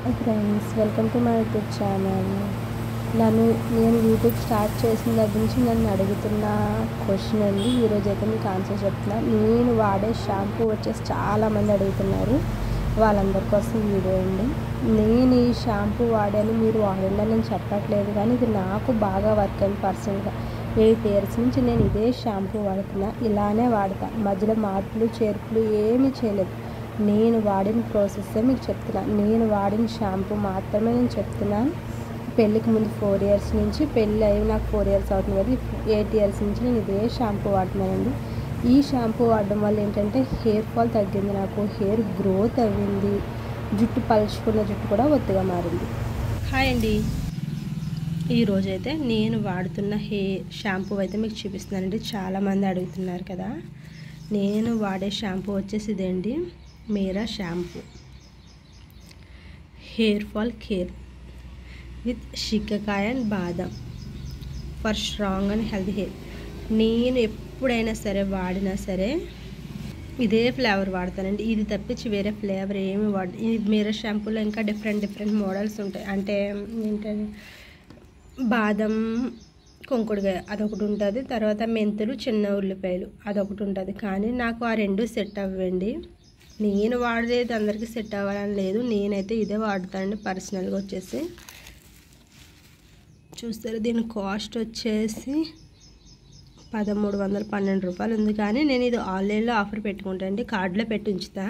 Hi friends, welcome to my YouTube channel. నేను YouTube start చేసిన దగ్గర నుంచి నన్ను అడుగుతున్న క్వశ్చన్ అండి. ఈరోజు అయితే మీకు ఆన్సర్ చెప్తున్నా. నేను వాడే షాంపూ వచ్చేసి చాలామంది అడుగుతున్నారు, వాళ్ళందరి కోసం వీడియో అండి. నేను ఈ షాంపూ వాడాను, మీరు వాడండి అని నేను చెప్పట్లేదు, కానీ ఇది నాకు బాగా వర్క్ అయింది. పర్సనల్గా 8 years నుంచి నేను ఇదే షాంపూ వాడుతున్నా, ఇలానే వాడతా. మధ్యలో మార్పులు చేర్పులు ఏమీ చేయలేదు. నేను వాడిన ప్రాసెస్సే మీకు చెప్తున్నా. నేను వాడిన షాంపూ మాత్రమే నేను చెప్తున్నాను. పెళ్ళికి ముందు 4 years నుంచి, పెళ్ళి అయ్యి నాకు 4 years అవుతుంది కదా, 8 years నుంచి నేను ఇదే షాంపూ వాడుతున్నానండి. ఈ షాంపూ వాడడం వల్ల ఏంటంటే హెయిర్ ఫాల్ తగ్గింది, నాకు హెయిర్ గ్రోత్ అవ్వింది, జుట్టు పలుచుకున్న జుట్టు కూడా ఒత్తిగా మారింది. హాయ్ అండి, ఈరోజైతే నేను వాడుతున్న షాంపూ అయితే మీకు చూపిస్తున్నానండి. చాలామంది అడుగుతున్నారు కదా. నేను వాడే షాంపూ వచ్చేసి ఇదేండి, Meera shampoo hair fall care with shikakai and badam for strong and healthy hair. నేను ఎప్పుడైనా సరే వాడినా సరే ఇదే ఫ్లేవర్ వాడతానండి. ఇది తప్పించి వేరే ఫ్లేవర్ ఏమి ఈ మేరా షాంపూలో ఇంకా డిఫరెంట్ మోడల్స్ ఉంటాయి. అంటే ఏంటంటే బాదం కుంకుడుకాయ అదొకటి ఉంటుంది, తర్వాత మెంతులు చిన్న ఉల్లిపాయలు అదొకటి ఉంటుంది. కానీ నాకు ఆ రెండు సెట్ అవ్వండి. నేను వాడేది అందరికీ సెట్ అవ్వాలని లేదు, నేనైతే ఇదే వాడతానండి పర్సనల్గా. వచ్చేసి చూస్తారు, దీని కాస్ట్ వచ్చేసి 1312 రూపాయలు ఉంది. కానీ నేను ఇది ఆన్లైన్లో ఆఫర్ పెట్టుకుంటానండి, కార్డులో పెట్టి ఉంచుతా.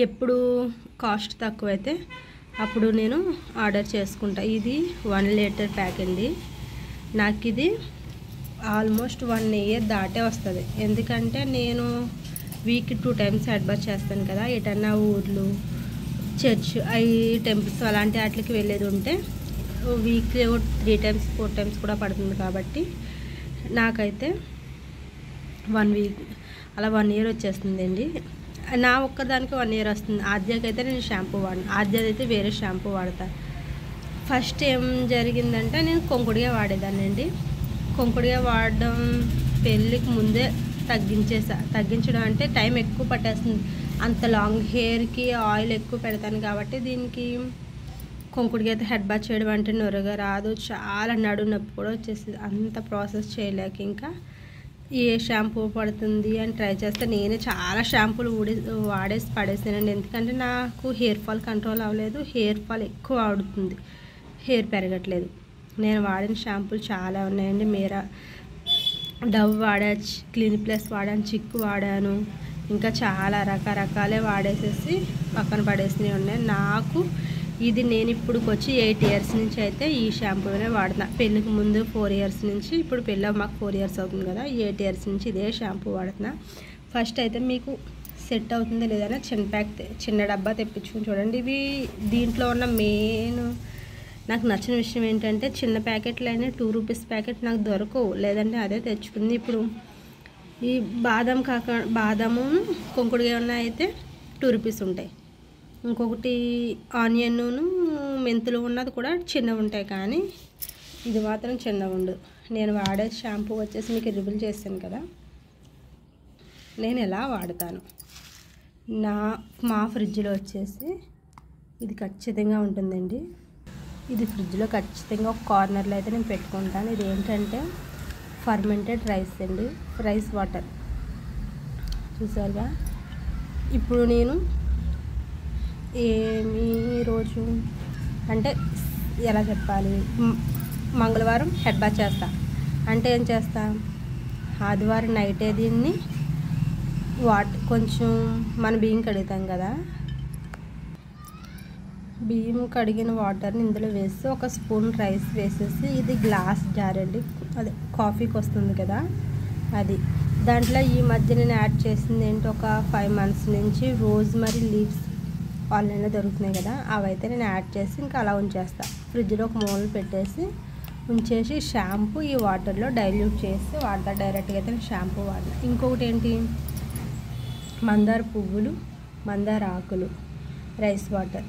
ఎప్పుడు కాస్ట్ తక్కువైతే అప్పుడు నేను ఆర్డర్ చేసుకుంటా. ఇది 1 liter ప్యాక్ అండి. నాకు ఇది ఆల్మోస్ట్ 1 year దాటే వస్తుంది. ఎందుకంటే నేను వీక్ 2 times హెడ్ బాత్ చేస్తాను కదా. ఎటన్నా ఊర్లు, చర్చ్, అవి టెంపుల్స్ అలాంటి వాటికి వెళ్ళేది ఉంటే వీక్లీ 3 times 4 times కూడా పడుతుంది. కాబట్టి నాకైతే 1 week అలా 1 year వచ్చేస్తుందండి. నా ఒక్కదానికి 1 year వస్తుంది. ఆద్యకైతే నేను షాంపూ వాడను, ఆద్యదైతే వేరే షాంపూ వాడతాను. ఫస్ట్ ఏం జరిగిందంటే నేను కుంకుడుగా వాడేదానండి. కుంకుడుగా వాడడం పెళ్ళికి ముందే తగ్గించడం అంటే టైం ఎక్కువ పట్టేస్తుంది. అంత లాంగ్ హెయిర్కి ఆయిల్ ఎక్కువ పెడతాను కాబట్టి దీనికి కుంకుడుగా అయితే హెడ్ బాత్ చేయడం అంటే నొరగా రాదు, చాలా నడు నొప్పి కూడా వచ్చేసింది. అంత ప్రాసెస్ చేయలేక ఇంకా ఏ షాంపూ పడుతుంది అని ట్రై చేస్తే నేనే చాలా షాంపూలు వాడేసి పడేసానండి. ఎందుకంటే నాకు హెయిర్ ఫాల్ కంట్రోల్ అవ్వలేదు, హెయిర్ ఫాల్ ఎక్కువ అవుతుంది, హెయిర్ పెరగట్లేదు. నేను వాడిన షాంపూలు చాలా ఉన్నాయండి. మేరా డవ్ వాడా, క్లినిక్ ప్లస్ వాడాను, చిక్కు వాడాను, ఇంకా చాలా రకరకాలే వాడేసేసి పక్కన పడేసినవి ఉన్నాయి. నాకు ఇది నేను ఇప్పుడుకి వచ్చి 8 years నుంచి అయితే ఈ షాంపూనే వాడుతున్నా. పెళ్ళికి ముందు 4 years నుంచి, ఇప్పుడు పెళ్ళి మాకు 4 years అవుతుంది కదా, 8 years నుంచి ఇదే షాంపూ వాడుతున్నా. ఫస్ట్ అయితే మీకు సెట్ అవుతుందో లేదన్నా చిన్న డబ్బా తెప్పించుకుని చూడండి. ఇవి దీంట్లో ఉన్న మెయిన్ నాకు నచ్చిన విషయం ఏంటంటే చిన్న ప్యాకెట్లు అయినా 2 rupees ప్యాకెట్ నాకు దొరకవు, లేదంటే అదే తెచ్చుకుంది. ఇప్పుడు ఈ బాదము కుంకుడుగా ఉన్న అయితే 2 rupees ఉంటాయి. ఇంకొకటి ఆనియన్ మెంతులు ఉన్నది కూడా చిన్నవి ఉంటాయి, కానీ ఇది మాత్రం చిన్నవి ఉండదు. నేను వాడే షాంపూ వచ్చేసి మీకు రివీల్ చేశాను కదా, నేను ఎలా వాడతాను. మా ఫ్రిడ్జ్లో వచ్చేసి ఇది ఖచ్చితంగా ఉంటుందండి. ఇది ఫ్రిడ్జ్లో ఖచ్చితంగా ఒక కార్నర్లో అయితే నేను పెట్టుకుంటాను. ఇది ఏంటంటే ఫర్మెంటెడ్ రైస్ అండి, రైస్ వాటర్ చూసారుగా. ఇప్పుడు నేను రోజు అంటే ఎలా చెప్పాలి, మంగళవారం హెడ్ బాత్ చేస్తా అంటే ఏం చేస్తా, ఆదివారం నైటే దీన్ని కొంచెం మన బియ్యం కడుగుతాం కదా, బియ్యం కడిగిన వాటర్ని ఇందులో వేసి 1 spoon రైస్ వేసేసి, ఇది గ్లాస్ జార్ అండి, అదే కాఫీకి వస్తుంది కదా అది. దాంట్లో ఈ మధ్య నేను యాడ్ చేసింది ఏంటి, ఒక 5 months నుంచి రోజ్మరీ లీవ్స్ ఆన్లైన్లో దొరుకుతున్నాయి కదా, అవైతే నేను యాడ్ చేసి ఇంకా అలా ఉంచేస్తాను. ఫ్రిడ్జ్లో ఒక మూల పెట్టేసి ఉంచేసి షాంపూ ఈ వాటర్లో డైల్యూట్ చేసి వాడతా. డైరెక్ట్గా అయితే నేను షాంపూ వాడతా. ఇంకొకటి ఏంటి, మందార పువ్వులు, మందార ఆకులు, రైస్ వాటర్,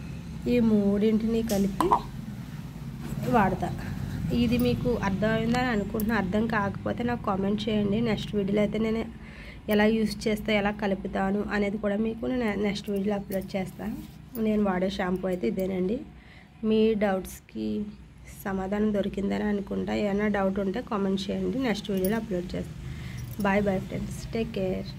ఈ మూడింటిని కలిపి వాడతా. ఇది మీకు అర్థమైందని అనుకుంటున్నా. అర్థం కాకపోతే నాకు కామెంట్ చేయండి. నెక్స్ట్ వీడియోలో అయితే నేను ఎలా యూస్ చేస్తా, ఎలా కలుపుతాను అనేది కూడా మీకు నేను నెక్స్ట్ వీడియోలో అప్లోడ్ చేస్తాను. నేను వాడే షాంపూ అయితే ఇదేనండి. మీ డౌట్స్కి సమాధానం దొరికిందని అనుకుంటా. ఏమైనా డౌట్ ఉంటే కామెంట్ చేయండి, నెక్స్ట్ వీడియోలో అప్లోడ్ చేస్తాను. Bye bye friends, take care.